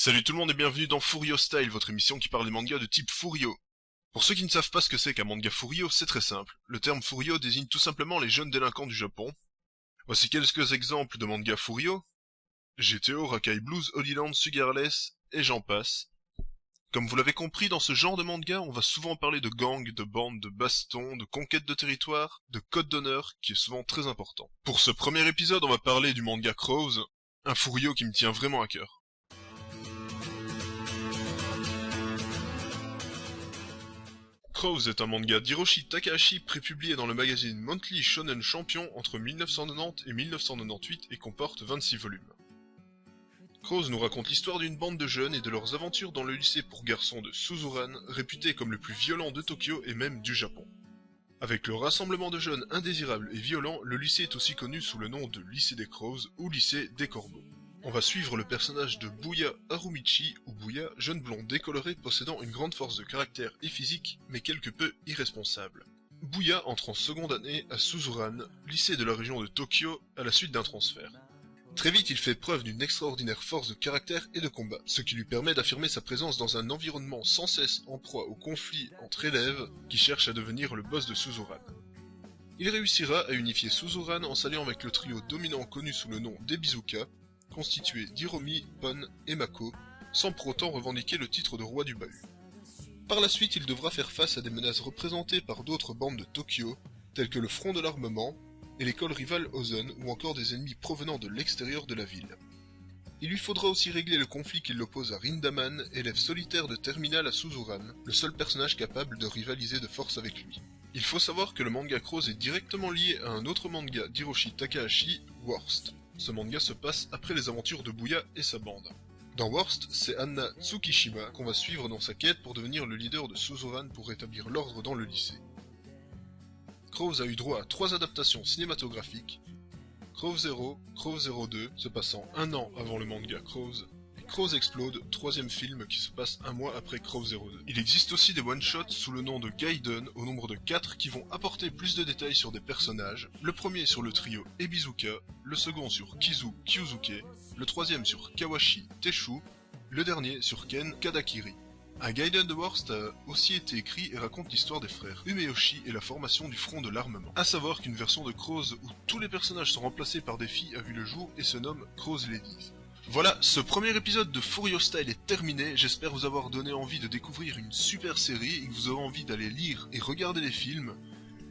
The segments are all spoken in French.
Salut tout le monde et bienvenue dans Furio Style, votre émission qui parle des mangas de type Furio. Pour ceux qui ne savent pas ce que c'est qu'un manga Furio, c'est très simple. Le terme Furio désigne tout simplement les jeunes délinquants du Japon. Voici quelques exemples de mangas Furio. GTO, Rakai Blues, Holyland, Sugarless, et j'en passe. Comme vous l'avez compris, dans ce genre de manga, on va souvent parler de gangs, de bandes, de bastons, de conquêtes de territoire, de code d'honneur, qui est souvent très important. Pour ce premier épisode, on va parler du manga Crows, un Furio qui me tient vraiment à cœur. Crows est un manga d'Hiroshi Takahashi prépublié dans le magazine Monthly Shonen Champion entre 1990 et 1998 et comporte 26 volumes. Crows nous raconte l'histoire d'une bande de jeunes et de leurs aventures dans le lycée pour garçons de Suzuran, réputé comme le plus violent de Tokyo et même du Japon. Avec le rassemblement de jeunes indésirables et violents, le lycée est aussi connu sous le nom de lycée des Crows ou lycée des Corbeaux. On va suivre le personnage de Bouya Harumichi, ou Bouya, jeune blond décoloré possédant une grande force de caractère et physique, mais quelque peu irresponsable. Bouya entre en seconde année à Suzuran, lycée de la région de Tokyo, à la suite d'un transfert. Très vite, il fait preuve d'une extraordinaire force de caractère et de combat, ce qui lui permet d'affirmer sa présence dans un environnement sans cesse en proie aux conflits entre élèves qui cherchent à devenir le boss de Suzuran. Il réussira à unifier Suzuran en s'alliant avec le trio dominant connu sous le nom d'Ebizuka, constitué d'Hiromi, Pon et Mako, sans pour autant revendiquer le titre de roi du bahut. Par la suite, il devra faire face à des menaces représentées par d'autres bandes de Tokyo, telles que le Front de l'Armement et l'école rivale Ozen, ou encore des ennemis provenant de l'extérieur de la ville. Il lui faudra aussi régler le conflit qui l'oppose à Rindaman, élève solitaire de terminale à Suzuran, le seul personnage capable de rivaliser de force avec lui. Il faut savoir que le manga Crows est directement lié à un autre manga d'Hiroshi Takahashi, Worst. Ce manga se passe après les aventures de Bouya et sa bande. Dans Worst, c'est Anna Tsukishima qu'on va suivre dans sa quête pour devenir le leader de Suzuran pour rétablir l'ordre dans le lycée. Crows a eu droit à 3 adaptations cinématographiques, Crows Zero, Crows Zero 2, se passant un an avant le manga Crows, et Crows Explode, troisième film qui se passe un mois après Crows Zero 2. Il existe aussi des one-shots sous le nom de Gaiden au nombre de 4 qui vont apporter plus de détails sur des personnages, le premier sur le trio Ebizuka, le second sur Kizu Kyuzuke, le troisième sur Kawashi Teshu, le dernier sur Ken Kadakiri. Un Gaiden de Worst a aussi été écrit et raconte l'histoire des frères Umeoshi et la formation du Front de l'Armement. A savoir qu'une version de Crows où tous les personnages sont remplacés par des filles a vu le jour et se nomme Crows Ladies. Voilà, ce premier épisode de Furio Style est terminé, j'espère vous avoir donné envie de découvrir une super série et que vous aurez envie d'aller lire et regarder les films.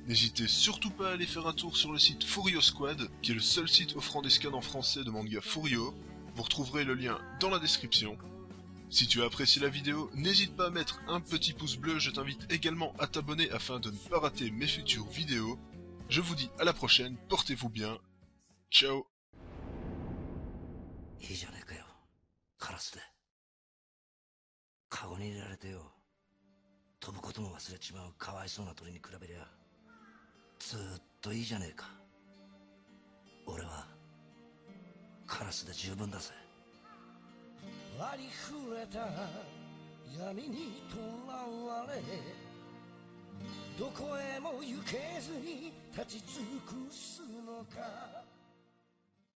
N'hésitez surtout pas à aller faire un tour sur le site Furio Squad, qui est le seul site offrant des scans en français de manga Furio. Vous retrouverez le lien dans la description. Si tu as apprécié la vidéo, n'hésite pas à mettre un petit pouce bleu, je t'invite également à t'abonner afin de ne pas rater mes futures vidéos. Je vous dis à la prochaine, portez-vous bien, ciao. いいじゃねえかよ、カラスで。カゴに入れられてよ、飛ぶことも忘れちまうかわいそうな鳥に比べりゃずーっといいじゃねえか。俺はカラスで十分だぜ。ありふれた闇にとらわれ、どこへも行けずに立ち尽くすのか。